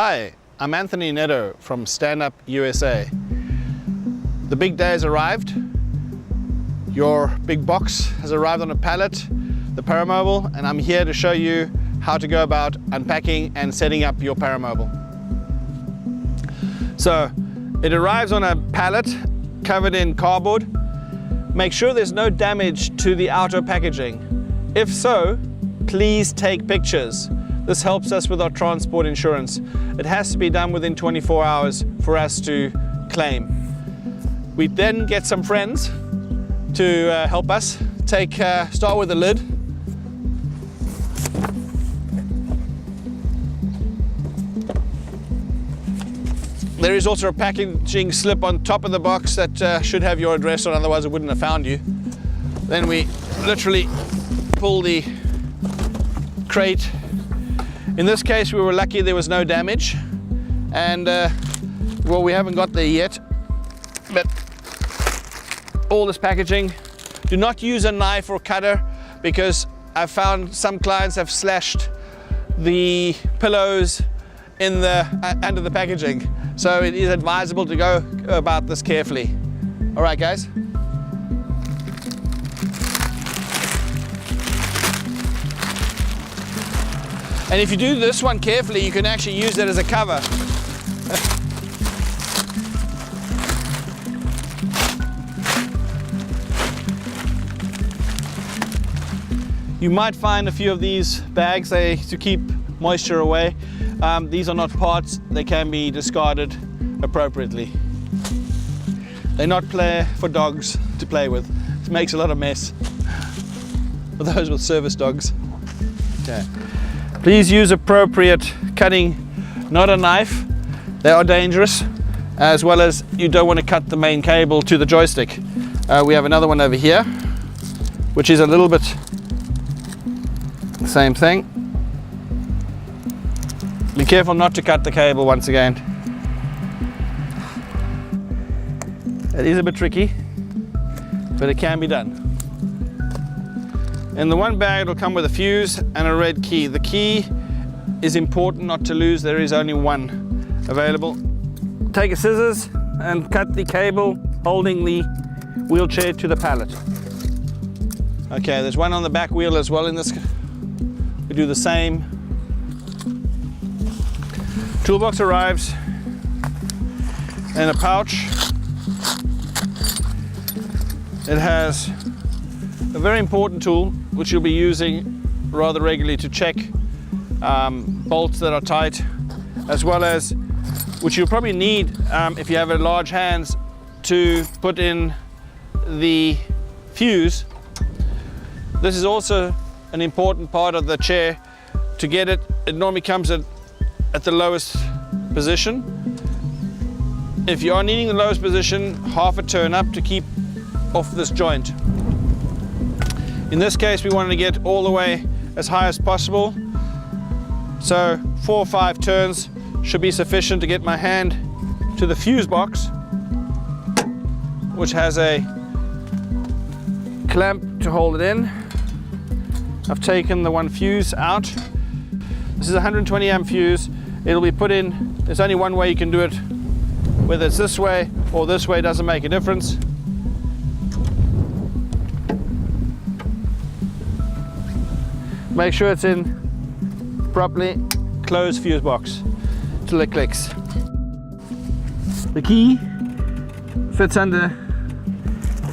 Hi, I'm Anthony Netto from Stand Up USA. The big day has arrived. Your big box has arrived on a pallet, the Paramobile, and I'm here to show you how to go about unpacking and setting up your Paramobile. So it arrives on a pallet covered in cardboard. Make sure there's no damage to the outer packaging. If so, please take pictures. This helps us with our transport insurance. It has to be done within 24 hours for us to claim. We then get some friends to help us. Start with the lid. There is also a packaging slip on top of the box that should have your address on, otherwise it wouldn't have found you. Then we literally pull the crate. In this case, we were lucky there was no damage, and well, we haven't got there yet, but all this packaging, do not use a knife or cutter, because I've found some clients have slashed the pillows in the under the packaging, so it is advisable to go about this carefully. All right, guys. And if you do this one carefully, you can actually use it as a cover. You might find a few of these bags to keep moisture away. These are not parts, they can be discarded appropriately. They're not for dogs to play with. It makes a lot of mess for those with service dogs. Okay. Please use appropriate cutting, not a knife. They are dangerous, as well as you don't want to cut the main cable to the joystick. We have another one over here, which is a little bit the same thing. Be careful not to cut the cable once again. It is a bit tricky, but it can be done. In the one bag, it'll come with a fuse and a red key. The key is important not to lose. There is only one available. Take a scissors and cut the cable holding the wheelchair to the pallet. Okay, there's one on the back wheel as well in this. We do the same. Toolbox arrives in a pouch. It has a very important tool which you'll be using rather regularly to check bolts that are tight, as well as which you'll probably need if you have a large hands to put in the fuse. This is also an important part of the chair. To get it, it normally comes at the lowest position. If you are needing the lowest position, half a turn up to keep off this joint. In this case, we wanted to get all the way as high as possible. So 4 or 5 turns should be sufficient to get my hand to the fuse box, which has a clamp to hold it in. I've taken the one fuse out. This is a 120 amp fuse. It'll be put in, there's only one way you can do it. Whether it's this way or this way doesn't make a difference. Make sure it's in properly, closed fuse box till it clicks. The key fits under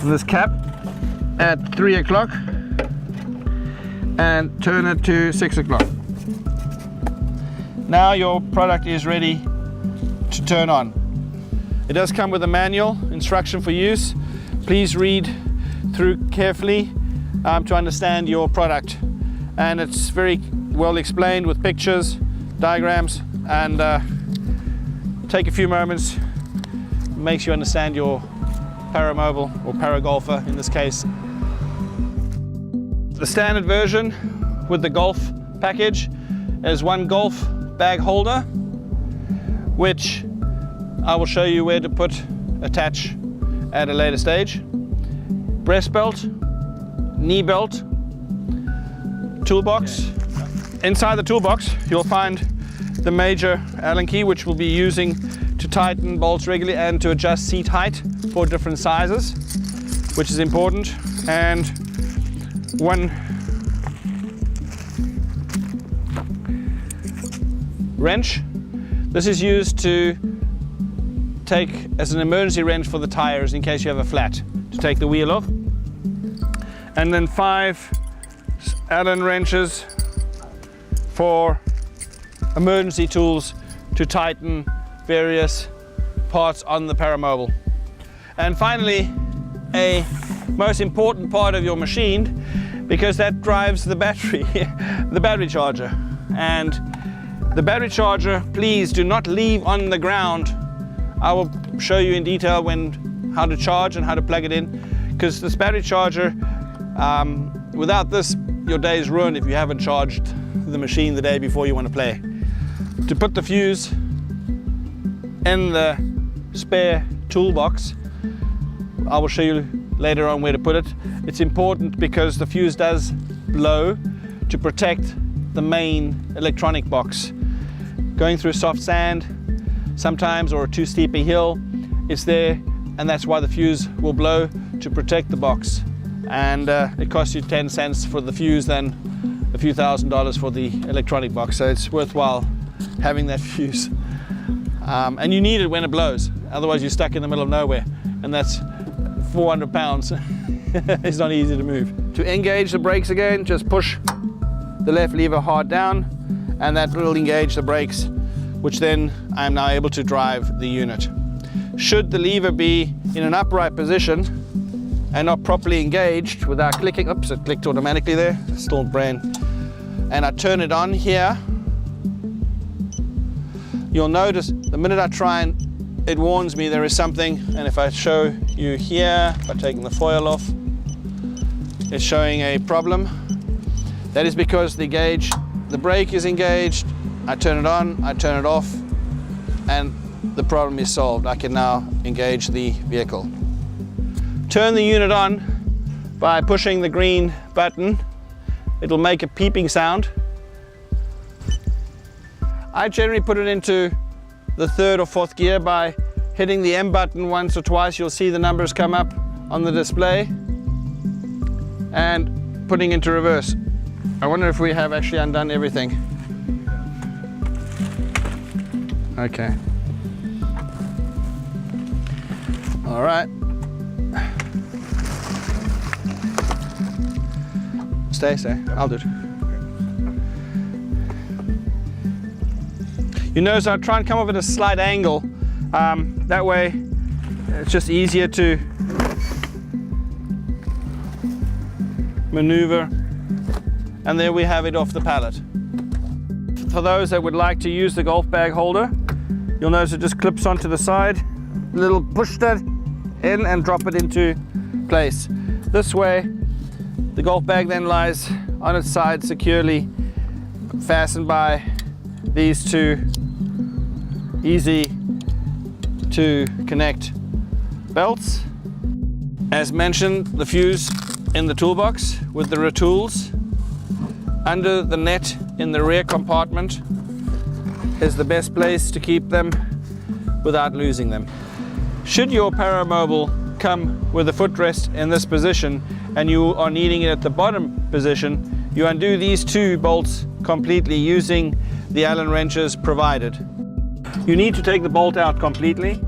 this cap at 3 o'clock and turn it to 6 o'clock. Now your product is ready to turn on. It does come with a manual instruction for use. Please read through carefully to understand your product. And it's very well explained with pictures, diagrams, and take a few moments, makes you understand your Paramobile or Paragolfer in this case. The standard version with the golf package is one golf bag holder, which I will show you where to attach at a later stage. Breast belt, knee belt, toolbox. Inside the toolbox, you'll find the major Allen key, which we'll be using to tighten bolts regularly and to adjust seat height for different sizes, which is important. And one wrench. This is used to take as an emergency wrench for the tires in case you have a flat, to take the wheel off. And then 5 Allen wrenches for emergency tools to tighten various parts on the Paramobile. And finally, a most important part of your machine, because that drives the battery, the battery charger. And the battery charger, please do not leave on the ground. I will show you in detail how to charge and how to plug it in, because this battery charger, without this, your day is ruined if you haven't charged the machine the day before you want to play. To put the fuse in the spare toolbox, I will show you later on where to put it. It's important because the fuse does blow to protect the main electronic box. Going through soft sand sometimes, or too steep a hill, it's there, and that's why the fuse will blow, to protect the box. And it costs you 10 cents for the fuse, then a few $1,000s for the electronic box, so it's worthwhile having that fuse. And you need it when it blows, otherwise you're stuck in the middle of nowhere, and that's 400 pounds. It's not easy to move. To engage the brakes again, just push the left lever hard down, and that will engage the brakes, which then I'm now able to drive the unit. Should the lever be in an upright position and not properly engaged without clicking, oops, it clicked automatically there, still brand, and I turn it on here, you'll notice the minute I try and it warns me there is something, and if I show you here by taking the foil off, it's showing a problem. That is because the brake is engaged. I turn it on, I turn it off, and the problem is solved. I can now engage the vehicle. Turn the unit on by pushing the green button. It'll make a peeping sound. I generally put it into the 3rd or 4th gear by hitting the M button once or twice. You'll see the numbers come up on the display, and putting into reverse. I wonder if we have actually undone everything. Okay. All right. Stay. I'll do it. You notice I try and come up at a slight angle. That way it's just easier to maneuver. And there we have it off the pallet. For those that would like to use the golf bag holder, you'll notice it just clips onto the side. Little push that in and drop it into place. This way, the golf bag then lies on its side securely, fastened by these 2 easy to connect belts. As mentioned, the fuse in the toolbox with the retools under the net in the rear compartment is the best place to keep them without losing them. Should your Paramobile come with a footrest in this position and you are needing it at the bottom position, you undo these 2 bolts completely using the Allen wrenches provided. You need to take the bolt out completely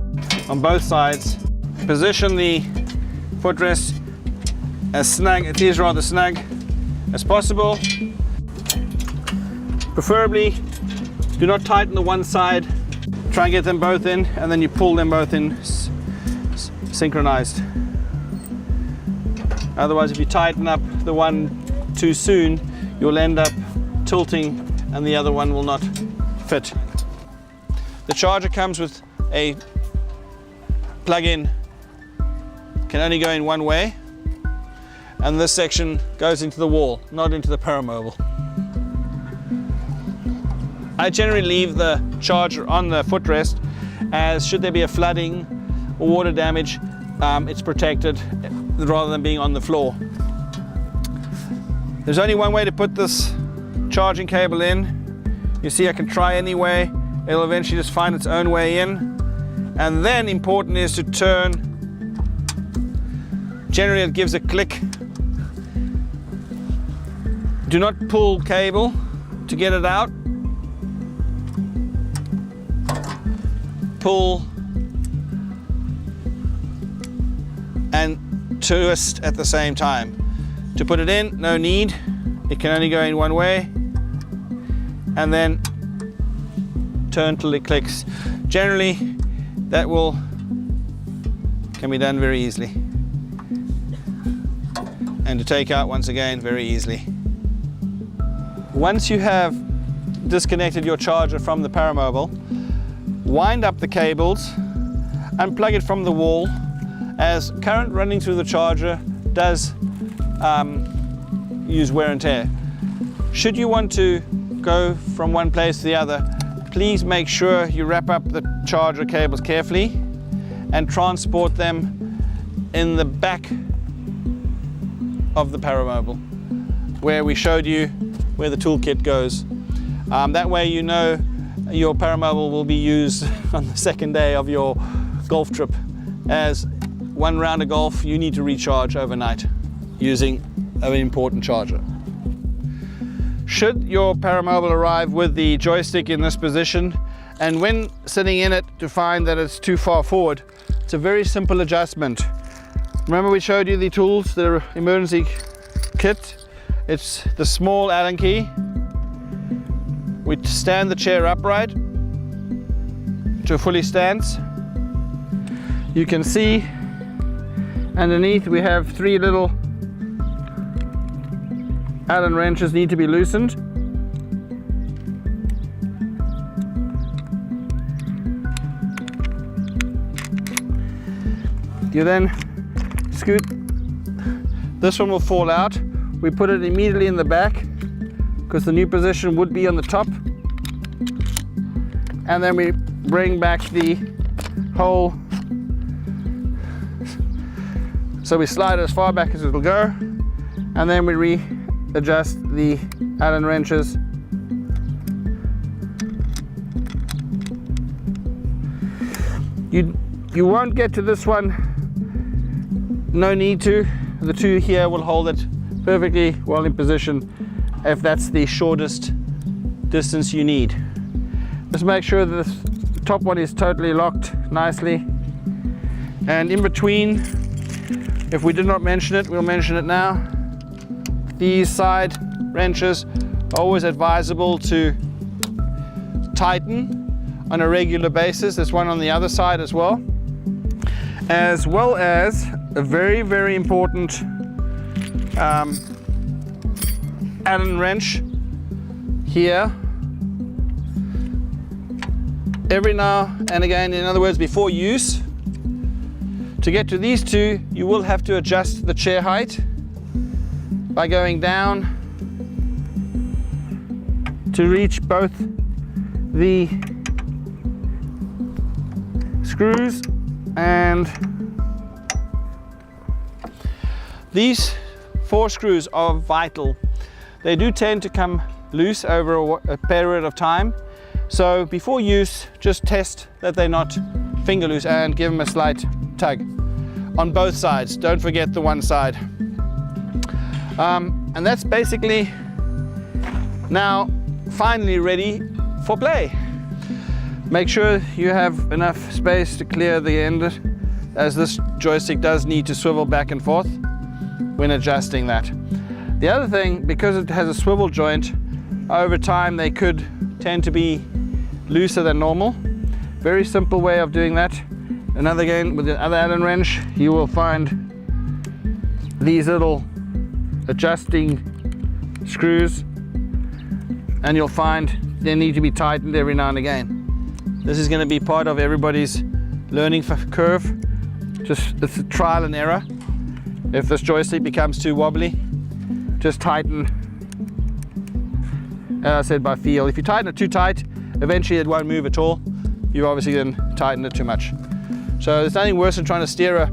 on both sides. Position the footrest as snug, it is rather snug as possible. Preferably, do not tighten the one side. Try and get them both in, and then you pull them both in synchronized. Otherwise, if you tighten up the one too soon, you'll end up tilting and the other one will not fit. The charger comes with a plug-in, can only go in one way, and this section goes into the wall, not into the Paramobile. I generally leave the charger on the footrest, as should there be a flooding or water damage, it's protected rather than being on the floor. There's only one way to put this charging cable in. You see I can try anyway. It'll eventually just find its own way in. And then important is to turn. Generally it gives a click. Do not pull cable to get it out. Pull and twist at the same time. To put it in, no need. It can only go in one way. And then turn till it clicks. Generally, that can be done very easily. And to take out, once again, very easily. Once you have disconnected your charger from the Paramobile, wind up the cables, unplug it from the wall, as current running through the charger does use wear and tear. Should you want to go from one place to the other, please make sure you wrap up the charger cables carefully and transport them in the back of the Paramobile, where we showed you where the toolkit goes. That way you know your Paramobile will be used on the second day of your golf trip. As one round of golf, you need to recharge overnight using an important charger. Should your Paramobile arrive with the joystick in this position, and when sitting in it to find that it's too far forward, it's a very simple adjustment. Remember we showed you the tools, the emergency kit. It's the small Allen key. We stand the chair upright to a fully stance. You can see underneath we have 3 little Allen wrenches need to be loosened. You then scoot. This one will fall out. We put it immediately in the back because the new position would be on the top. And then we bring back the hole. So we slide it as far back as it'll go. And then we readjust the Allen wrenches. You won't get to this one, no need to. The 2 here will hold it perfectly well in position if that's the shortest distance you need. Just make sure that the top one is totally locked nicely. And in between, if we did not mention it, we'll mention it now. These side wrenches are always advisable to tighten on a regular basis. There's one on the other side as well as a very, very important Allen wrench here. Every now and again, in other words, before use, to get to these 2, you will have to adjust the chair height by going down to reach both the screws, and these 4 screws are vital. They do tend to come loose over a period of time. So before use, just test that they're not finger loose and give them a slight tug on both sides. Don't forget the one side. And that's basically now finally ready for play. Make sure you have enough space to clear the end, as this joystick does need to swivel back and forth when adjusting that. The other thing, because it has a swivel joint, over time they could tend to be looser than normal. Very simple way of doing that. Another again, with the other Allen wrench, you will find these little adjusting screws, and you'll find they need to be tightened every now and again. This is going to be part of everybody's learning curve. It's a trial and error. If this joystick becomes too wobbly, just tighten, as I said, by feel. If you tighten it too tight, eventually it won't move at all. You obviously then tighten it too much. So there's nothing worse than trying to steer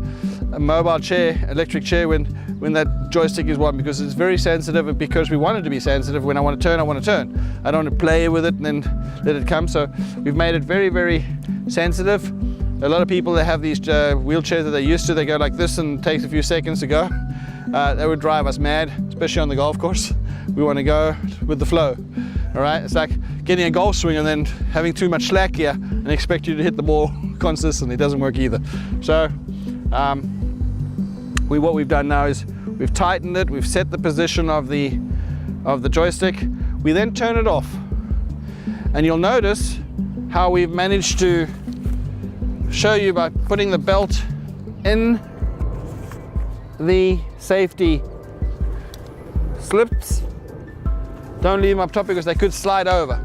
a mobile chair, electric chair, when that joystick is on, because it's very sensitive, and because we want it to be sensitive. When I want to turn, I want to turn. I don't want to play with it and then let it come. So we've made it very, very sensitive. A lot of people that have these wheelchairs that they're used to, they go like this and it takes a few seconds to go. That would drive us mad, especially on the golf course. We want to go with the flow. All right, it's like getting a golf swing and then having too much slack here and expect you to hit the ball consistently. It doesn't work either. So what we've done now is we've tightened it, we've set the position of the joystick. We then turn it off, and you'll notice how we've managed to show you by putting the belt in the safety slips. Don't leave them up top because they could slide over.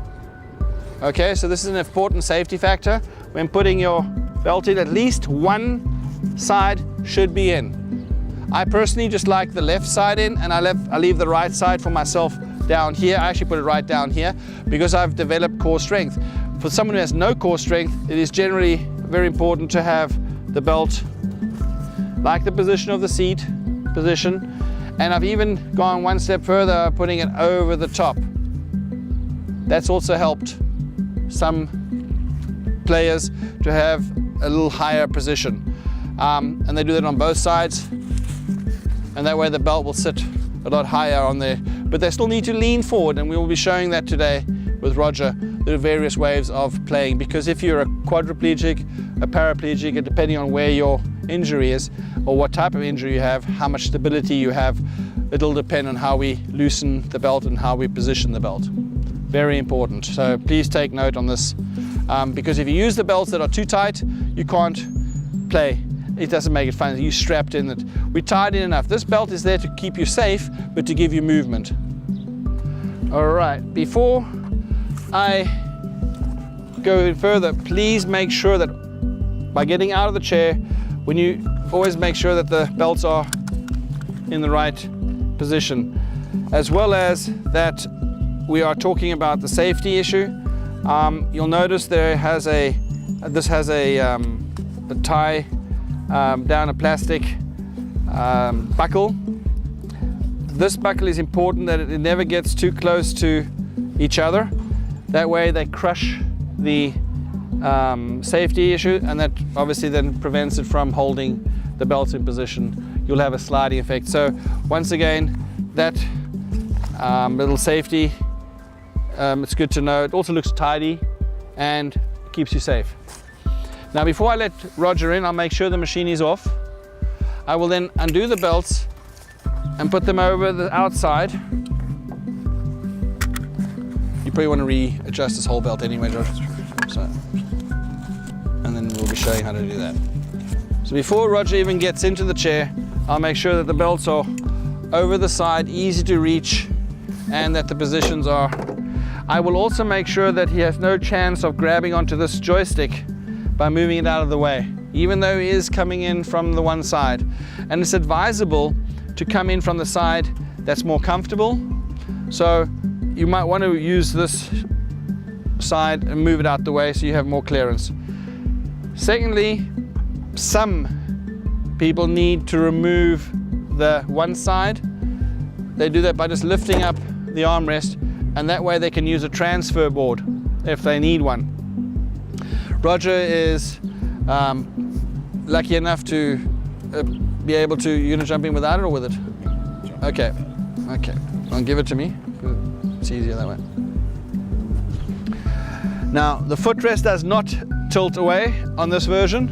Okay, so this is an important safety factor. When putting your belt in, at least one side should be in. I personally just like the left side in, and I leave the right side for myself down here. I actually put it right down here because I've developed core strength. For someone who has no core strength, it is generally very important to have the belt like the position of the seat position. And I've even gone one step further, putting it over the top. That's also helped some players to have a little higher position. And they do that on both sides. And that way the belt will sit a lot higher on there. But they still need to lean forward, and we will be showing that today with Roger, the various ways of playing. Because if you're a quadriplegic, a paraplegic, and depending on where your injury is, or what type of injury you have, how much stability you have, it'll depend on how we loosen the belt and how we position the belt. Very important. So please take note on this, because if you use the belts that are too tight, you can't play. It doesn't make it fun. You're strapped in it. We tied in enough. This belt is there to keep you safe, but to give you movement. All right, before I go further, please make sure that by getting out of the chair, when you always make sure that the belts are in the right position, as well as that we are talking about the safety issue. You'll notice this has a tie down a plastic buckle. This buckle is important that it never gets too close to each other. That way they crush the safety issue, and that obviously then prevents it from holding the belt in position. You'll have a sliding effect. So once again, that little safety, it's good to know. It also looks tidy and keeps you safe. Now before I let Roger in, I'll make sure the machine is off. I will then undo the belts and put them over the outside. You probably want to readjust this whole belt anyway, Roger. So, and then we'll be showing how to do that. So before Roger even gets into the chair, I'll make sure that the belts are over the side, easy to reach, and that the positions are. I will also make sure that he has no chance of grabbing onto this joystick by moving it out of the way, even though he is coming in from the one side. And it's advisable to come in from the side that's more comfortable. So you might want to use this side and move it out the way so you have more clearance. Secondly, some people need to remove the one side. They do that by just lifting up the armrest, and that way they can use a transfer board if they need one. Roger is lucky enough to be able to unit jump in without it or with it? Okay, okay. I'll give it to me. It's easier that way. Now, the footrest does not tilt away on this version.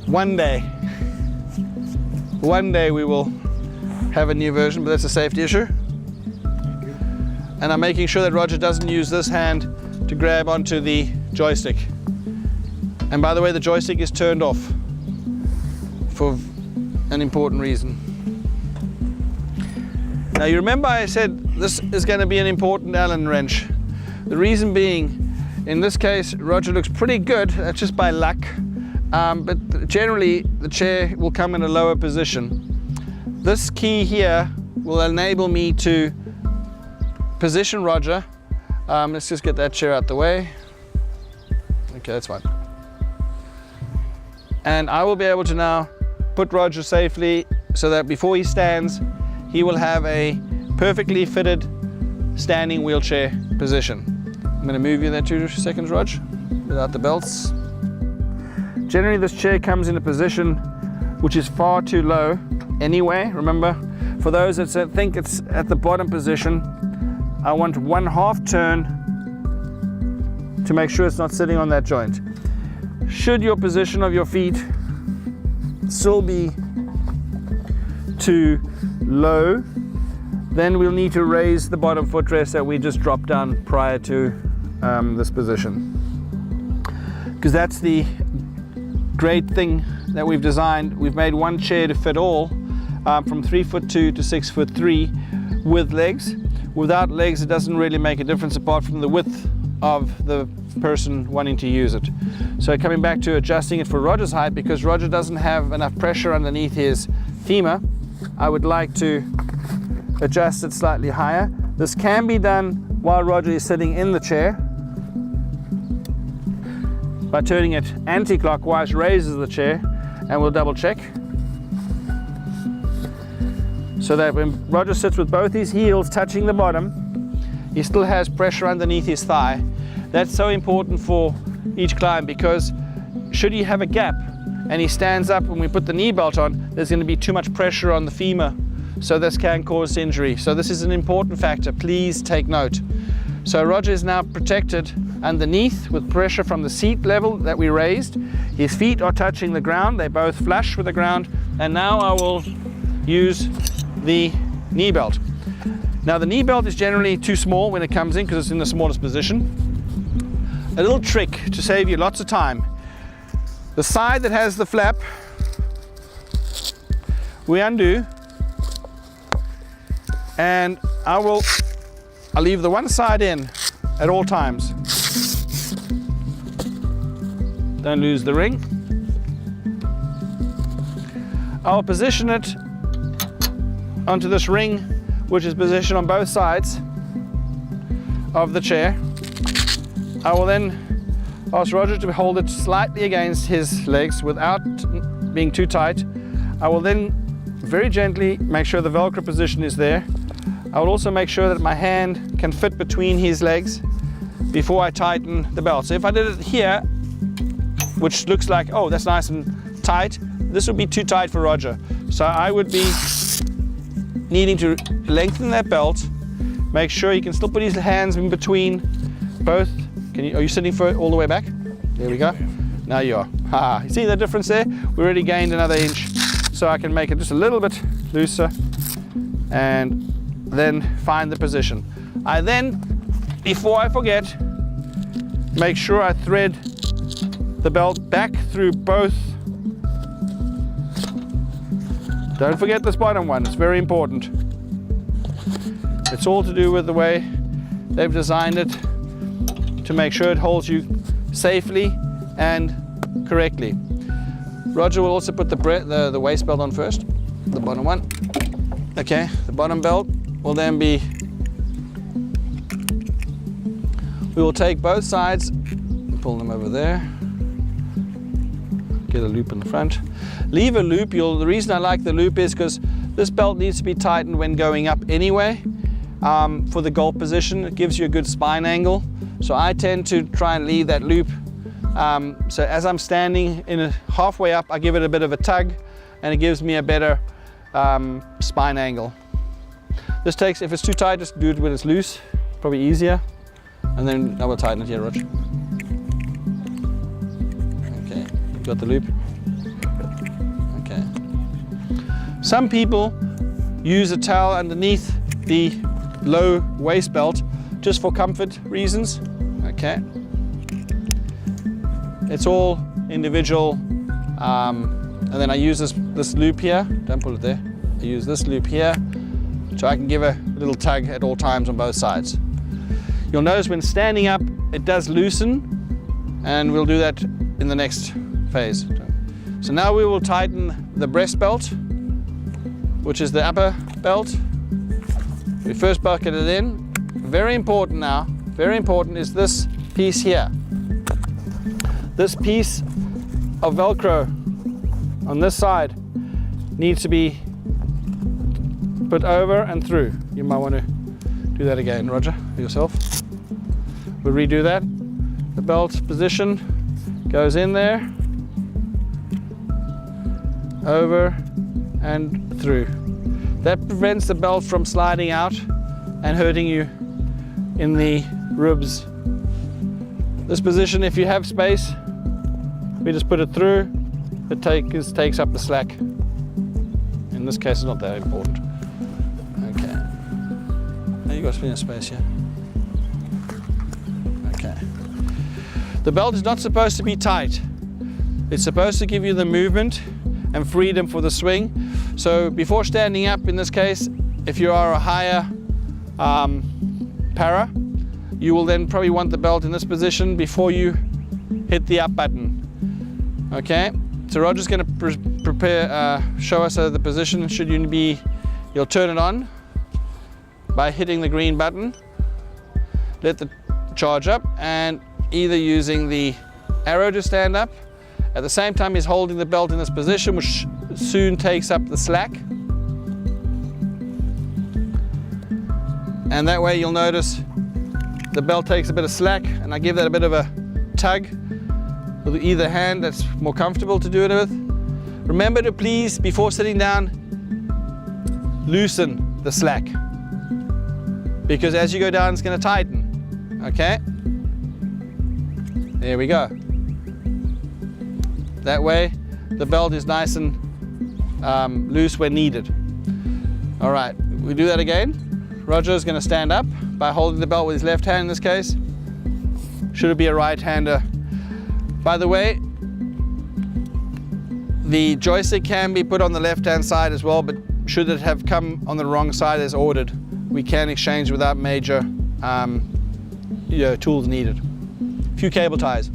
One day we will have a new version, but that's a safety issue. And I'm making sure that Roger doesn't use this hand to grab onto the joystick. And by the way, the joystick is turned off for an important reason. Now you remember I said this is going to be an important Allen wrench. The reason being, in this case, Roger looks pretty good, that's just by luck. But generally the chair will come in a lower position. This key here will enable me to position Roger. Let's just get that chair out the way. Okay, that's fine. And I will be able to now put Roger safely so that before he stands, he will have a perfectly fitted standing wheelchair position. I'm going to move you there 2 seconds, Rog, without the belts. Generally, this chair comes in a position which is far too low anyway. Remember, for those that think it's at the bottom position, I want 1/2 turn to make sure it's not sitting on that joint. Should your position of your feet still be too low, then we'll need to raise the bottom footrest that we just dropped down prior to this position. Because that's the great thing that we've designed. We've made one chair to fit all, from 3'2" to 6'3" with legs. Without legs, it doesn't really make a difference apart from the width of the person wanting to use it. So coming back to adjusting it for Roger's height, because Roger doesn't have enough pressure underneath his femur, I would like to adjust it slightly higher. This can be done while Roger is sitting in the chair. By turning it anti-clockwise, raises the chair, and we'll double check. So that when Roger sits with both his heels touching the bottom, he still has pressure underneath his thigh. That's so important for each climb, because should he have a gap and he stands up when we put the knee belt on, there's going to be too much pressure on the femur. So this can cause injury. So this is an important factor. Please take note. So Roger is now protected underneath with pressure from the seat level that we raised. His feet are touching the ground. They're both flush with the ground. And now I will use the knee belt. Now the knee belt is generally too small when it comes in because it's in the smallest position. A little trick to save you lots of time. The side that has the flap, we undo, and I'll leave the one side in at all times. Don't lose the ring. I'll position it onto this ring, which is positioned on both sides of the chair. I will then ask Roger to hold it slightly against his legs without being too tight. I will then very gently make sure the Velcro position is there. I will also make sure that my hand can fit between his legs before I tighten the belt. So if I did it here, which looks like, oh, that's nice and tight, this would be too tight for Roger. So I would be needing to lengthen that belt, make sure he can still put his hands in between both. Are you sitting for it all the way back? There we go. Now you are. You see the difference there? We already gained another inch. So I can make it just a little bit looser and then find the position. I then, before I forget, make sure I thread the belt back through both. Don't forget this bottom one, it's very important. It's all to do with the way they've designed it to make sure it holds you safely and correctly. Roger will also put the waist belt on first, the bottom one. Okay, the bottom belt will then be, we will take both sides, pull them over there, get a loop in the front. Leave a loop. The reason I like the loop is because this belt needs to be tightened when going up anyway. For the gulp position, it gives you a good spine angle. So I tend to try and leave that loop. So as I'm standing halfway up, I give it a bit of a tug and it gives me a better spine angle. This takes, if it's too tight, just do it when it's loose, probably easier. And then I will tighten it here, Roger. Okay, got the loop. Okay. Some people use a towel underneath the low waist belt just for comfort reasons. Okay. It's all individual. And then I use this loop here. Don't pull it there. I use this loop here so I can give a little tug at all times on both sides. You'll notice when standing up, it does loosen, and we'll do that in the next phase. So now we will tighten the breast belt, which is the upper belt. We first bucket it in. Very important now, very important is this piece here. This piece of Velcro on this side needs to be put over and through. You might want to do that again, Roger, yourself. We'll redo that. The belt position goes in there, over and through. That prevents the belt from sliding out and hurting you in the ribs. This position, if you have space, we just put it through. It takes up the slack. In this case, it's not that important. Okay. Now you've got plenty of space here. Okay. The belt is not supposed to be tight. It's supposed to give you the movement and freedom for the swing. So before standing up, in this case, if you are a higher para, you will then probably want the belt in this position before you hit the up button. Okay, so Roger's going to show us the position. Should you be, you'll turn it on by hitting the green button, let the charge up, and either using the arrow to stand up. At the same time, he's holding the belt in this position, which soon takes up the slack. And that way you'll notice the belt takes a bit of slack, and I give that a bit of a tug with either hand that's more comfortable to do it with. Remember to please, before sitting down, loosen the slack, because as you go down, it's going to tighten. Okay? There we go. That way, the belt is nice and loose when needed. All right, we do that again. Roger is going to stand up by holding the belt with his left hand in this case. Should it be a right-hander? By the way, the joystick can be put on the left-hand side as well, but should it have come on the wrong side as ordered, we can exchange without major tools needed. A few cable ties.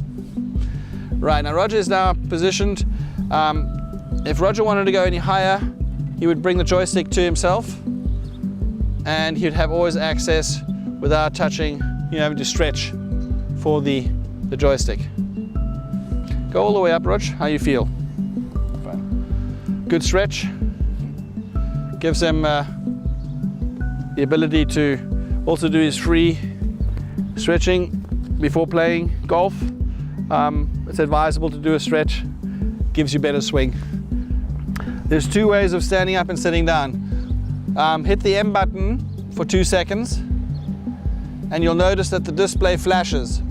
Right, now Roger is now positioned. If Roger wanted to go any higher, he would bring the joystick to himself, and he'd have always access without touching, having to stretch for the joystick. Go all the way up, Rog. How you feel? Good stretch. Gives him the ability to also do his free stretching before playing golf. It's advisable to do a stretch. Gives you better swing. There's two ways of standing up and sitting down. Hit the M button for 2 seconds, and you'll notice that the display flashes.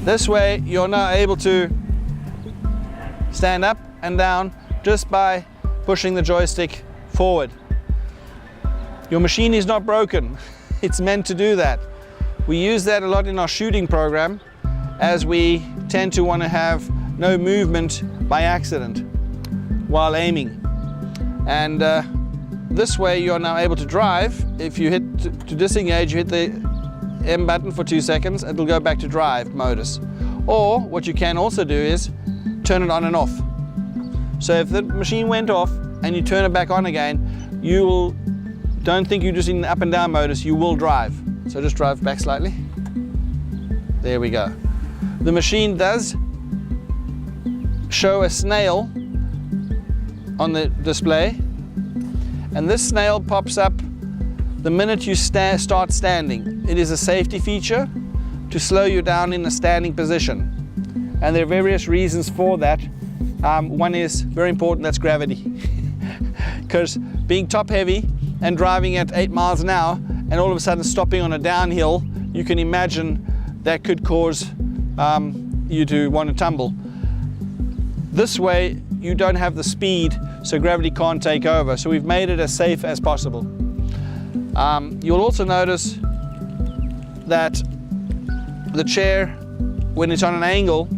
This way, you're now able to stand up and down just by pushing the joystick forward. Your machine is not broken. It's meant to do that. We use that a lot in our shooting program, as we tend to want to have no movement by accident while aiming. And this way you're now able to drive. If you hit to disengage, you hit the M button for 2 seconds, it'll go back to drive modus. Or what you can also do is turn it on and off. So if the machine went off and you turn it back on again, don't think you're just in the up and down modus, you will drive. So just drive back slightly. There we go. The machine does show a snail on the display, and this snail pops up the minute you start standing. It is a safety feature to slow you down in a standing position, and there are various reasons for that. One is very important, that's gravity. Because being top heavy and driving at 8 miles an hour and all of a sudden stopping on a downhill, you can imagine that could cause you to want to tumble. This way you don't have the speed, so gravity can't take over. So we've made it as safe as possible. You'll also notice that the chair, when it's on an angle,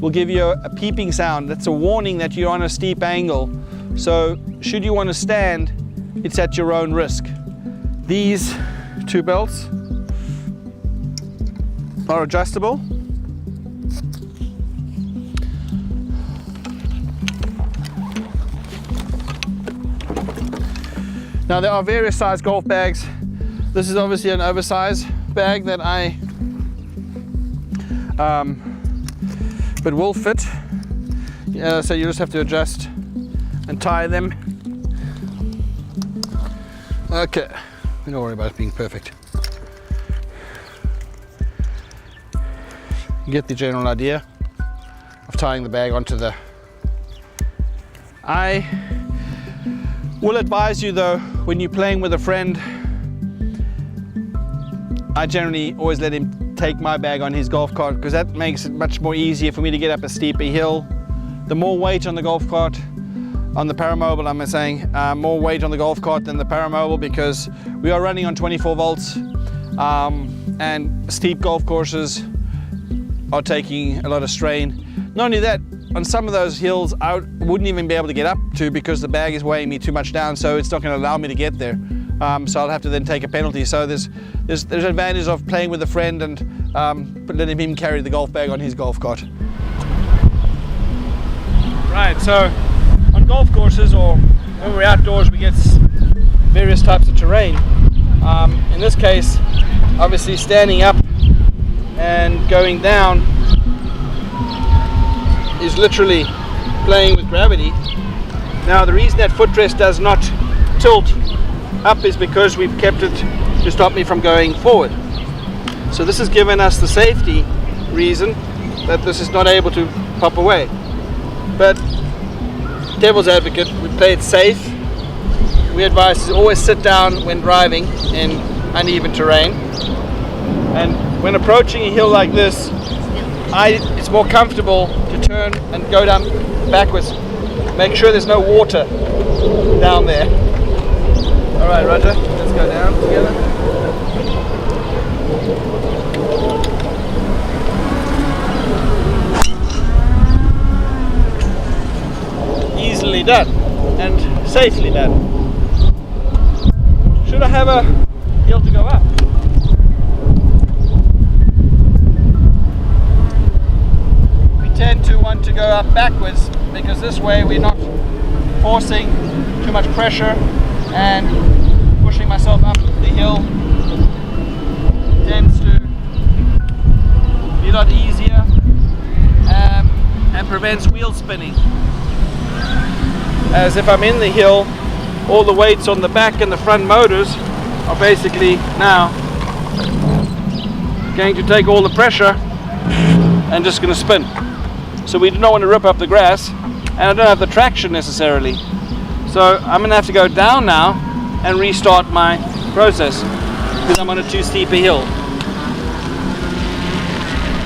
will give you a peeping sound. That's a warning that you're on a steep angle. So should you want to stand, it's at your own risk. These two belts are adjustable. Now there are various size golf bags. This is obviously an oversized bag that I but will fit. So you just have to adjust and tie them. Okay, don't worry about it being perfect. You get the general idea of tying the bag onto the... I will advise you though, when you're playing with a friend, I generally always let him take my bag on his golf cart, because that makes it much more easier for me to get up a steeper hill. The more weight on the golf cart, on the Paramobile I'm saying, more weight on the golf cart than the Paramobile, because we are running on 24 volts and steep golf courses are taking a lot of strain. Not only that, on some of those hills I wouldn't even be able to get up to because the bag is weighing me too much down, so it's not going to allow me to get there. So I'll have to then take a penalty. So there's an advantage of playing with a friend and letting him carry the golf bag on his golf cart. Right, so on golf courses or when we're outdoors we get various types of terrain. In this case, obviously standing up and going down is literally playing with gravity. Now the reason that footrest does not tilt up is because we've kept it to stop me from going forward. So this has given us the safety reason that this is not able to pop away. But devil's advocate, we play it safe. We advise to always sit down when driving in uneven terrain. And when approaching a hill like this, it's more comfortable to turn and go down backwards. Make sure there's no water down there. All right, Roger, let's go down together. Easily done and safely done. Should I have a hill to go up? We tend to want to go up backwards because this way we're not forcing too much pressure and pushing myself up the hill tends to be a lot easier and prevents wheel spinning. As if I'm in the hill, all the weights on the back and the front motors are basically now going to take all the pressure and just going to spin. So we do not want to rip up the grass, and I don't have the traction necessarily. So I'm going to have to go down now and restart my process because I'm on a too steep a hill.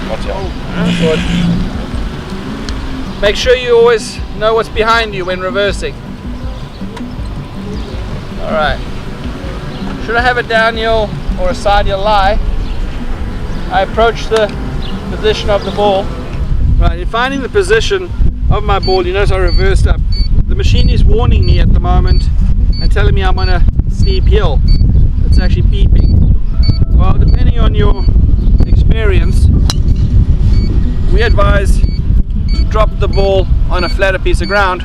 Watch out. Make sure you always know what's behind you when reversing. Alright. Should I have a downhill or a side hill lie, I approach the position of the ball. Right, in finding the position of my ball, you notice I reversed up. The machine is warning me at the moment and telling me I'm on a steep hill. It's actually beeping. Well, depending on your experience, we advise to drop the ball on a flatter piece of ground.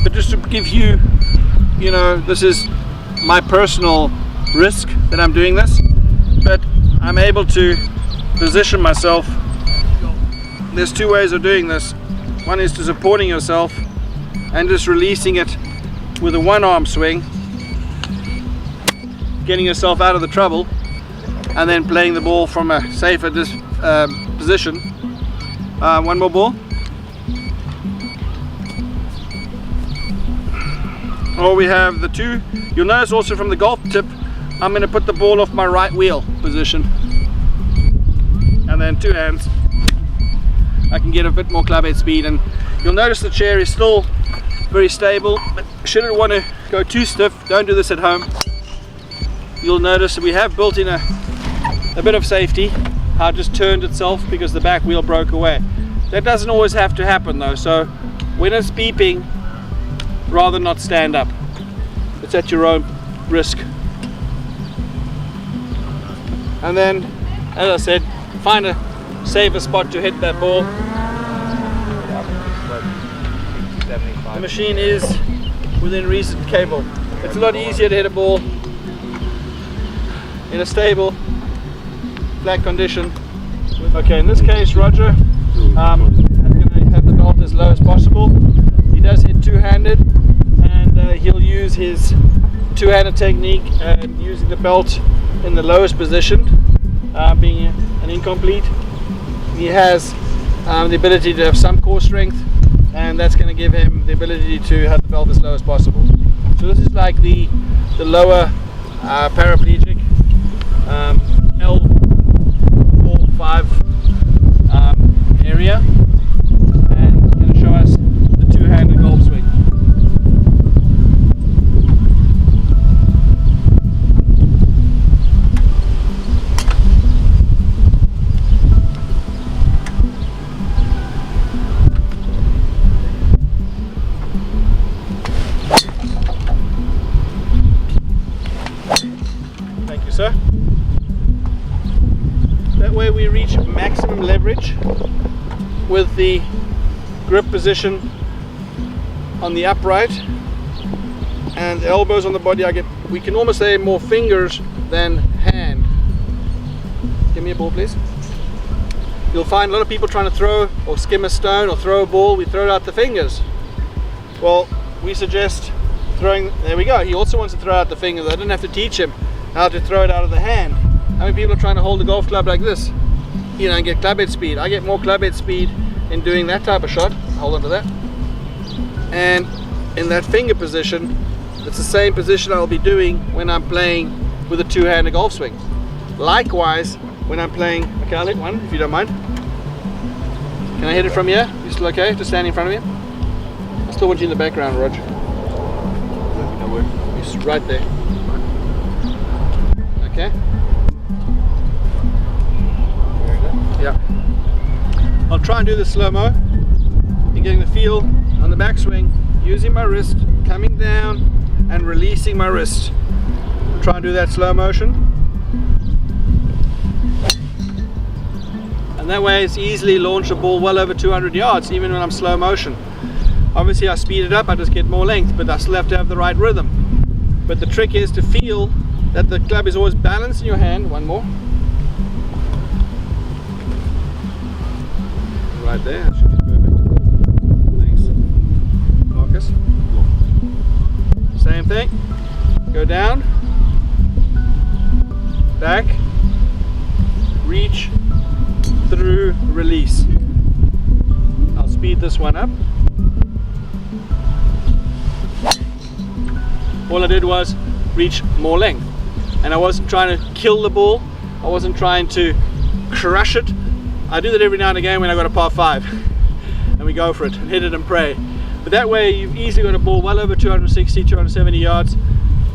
But just to give you, this is my personal risk that I'm doing this, but I'm able to position myself. There's two ways of doing this. One is to supporting yourself and just releasing it with a one-arm swing, getting yourself out of the trouble, and then playing the ball from a safer position. One more ball. Or we have the two. You'll notice also from the golf tip, I'm going to put the ball off my right wheel position. And then two hands. I can get a bit more club head speed, and you'll notice the chair is still very stable, but shouldn't want to go too stiff. Don't do this at home. You'll notice that we have built in a bit of safety, how it just turned itself because the back wheel broke away. That doesn't always have to happen though, so when it's beeping, rather not stand up. It's at your own risk. And then, as I said, find a safer spot to hit that ball. The machine is within reason capable. It's a lot easier to hit a ball in a stable, flat condition. Okay, in this case, Roger I'm going to have the belt as low as possible. He does hit two-handed, and he'll use his two-handed technique and using the belt in the lowest position, being an incomplete. He has the ability to have some core strength, and that's going to give him the ability to have the belt as low as possible. So this is like the lower paraplegic L4-5 area, and it's going to show us the two-handed golf swing. Thank you, sir. That way we reach maximum leverage with the grip position on the upright and the elbows on the body. We can almost say more fingers than hand. Give me a ball, please. You'll find a lot of people trying to throw or skim a stone or throw a ball, we throw it out the fingers. Well, we suggest throwing, there we go, he also wants to throw out the fingers. I didn't have to teach him how to throw it out of the hand. How many people are trying to hold a golf club like this? You know, and get club head speed. I get more club head speed in doing that type of shot. Hold on to that. And in that finger position, it's the same position I'll be doing when I'm playing with a two-handed golf swing. Likewise, when I'm playing, okay, I'll hit one if you don't mind. Can I hit it from here? You still okay? Just standing in front of you? I still want you in the background, Roger. You're right there. Okay. Yeah. I'll try and do the slow-mo and getting the feel on the backswing, using my wrist, coming down and releasing my wrist. I'll try and do that slow motion. And that way it's easily launch a ball well over 200 yards, even when I'm slow motion. Obviously I speed it up, I just get more length, but I still have to have the right rhythm. But the trick is to feel that the club is always balanced in your hand. One more. Right there, that should be perfect. Thanks. Marcus. Same thing. Go down, back, reach, through, release. I'll speed this one up. All I did was reach more length, and I wasn't trying to kill the ball. I wasn't trying to crush it. I do that every now and again when I got a par 5 and we go for it and hit it and pray. But that way you've easily got a ball well over 260, 270 yards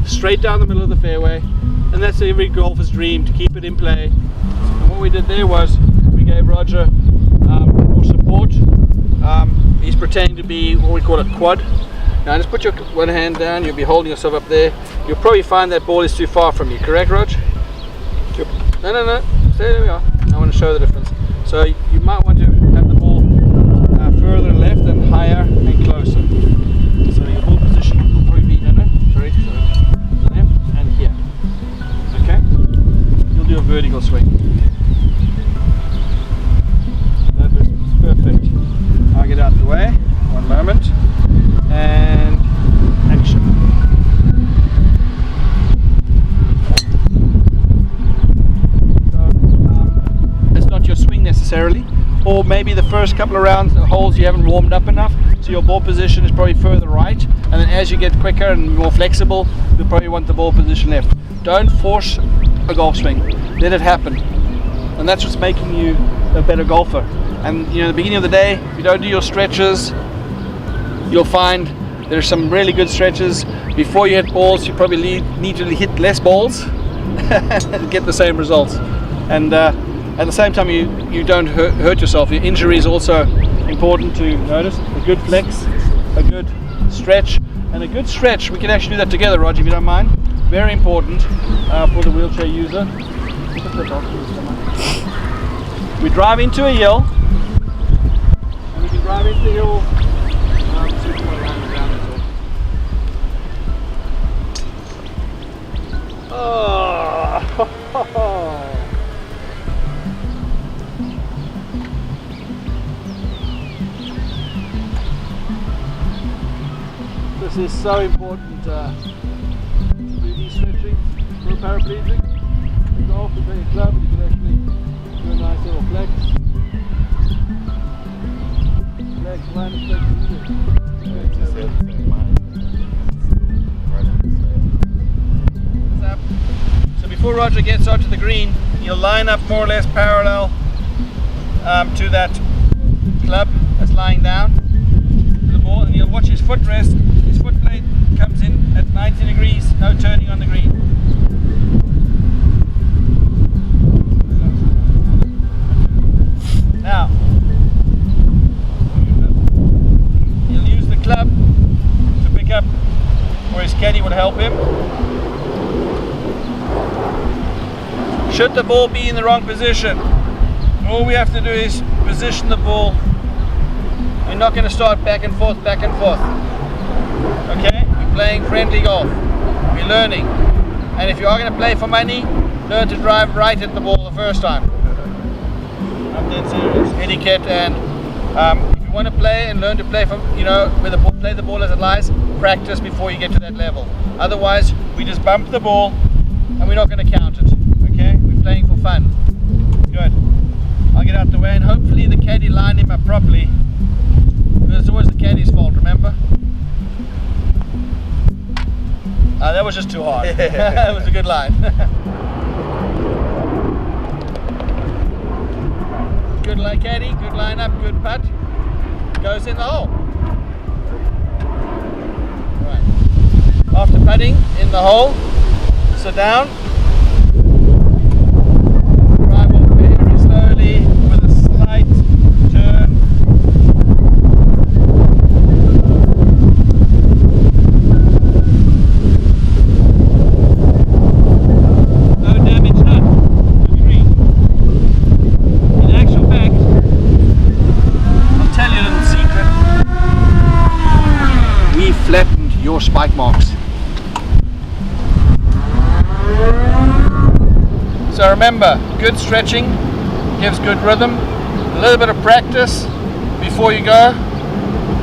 straight down the middle of the fairway, and that's every golfer's dream, to keep it in play. And what we did there was we gave Roger more support. He's pretending to be what we call a quad. Now just put your one hand down, you'll be holding yourself up there. You'll probably find that ball is too far from you, correct, Rog? No, stay there we are. I want to show the difference. So you might want to have the ball further left and higher and closer. So your ball position will probably be, left and here. Okay? You'll do a vertical swing. That was perfect. I'll get out of the way. One moment. And action. It's not your swing necessarily, or maybe the first couple of rounds, holes, you haven't warmed up enough, so your ball position is probably further right, and then as you get quicker and more flexible, you'll probably want the ball position left. Don't force a golf swing, let it happen, and that's what's making you a better golfer. And you know, at the beginning of the day, if you don't do your stretches, you'll find there's some really good stretches. Before you hit balls, you probably need to hit less balls and get the same results. And at the same time, you don't hurt yourself. Your injury is also important to notice. A good flex, a good stretch, and a good stretch. We can actually do that together, Roger, if you don't mind. Very important for the wheelchair user. We drive into a hill, and we can drive into the hill. This is so important to do these stretching for a paraplegic. You go off and play a club, you can actually do a nice little flex. Flex, line of flex, So before Roger gets onto the green, you'll line up more or less parallel to that club that's lying down to the ball, and you'll watch his foot rest. His foot blade comes in at 90 degrees, no turning on the green. Now, he'll use the club to pick up where his caddy would help him. Should the ball be in the wrong position, all we have to do is position the ball. We're not going to start back and forth, okay? We're playing friendly golf. We're learning. And if you are going to play for money, learn to drive right at the ball the first time. I'm dead serious. Etiquette, and if you want to play and learn to play from, with the ball, play the ball as it lies, practice before you get to that level. Otherwise, we just bump the ball and we're not going to count it, okay? We're playing for fun. Good. I'll get out the way, and hopefully the caddy lined him up properly. It's always the caddy's fault, remember? That was just too hard. That was a good line. Good line, caddy, good line up, good putt. Goes in the hole. Right. After putting in the hole, sit down. Drive off very slowly with a slight turn. Flattened your spike marks. So remember, good stretching gives good rhythm. A little bit of practice before you go.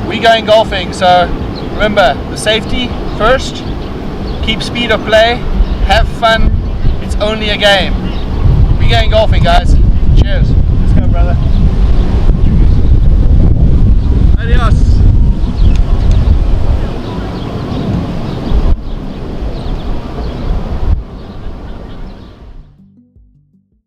We're going golfing, so remember the safety first. Keep speed of play. Have fun. It's only a game. We're going golfing, guys. Cheers. Let's go, brother.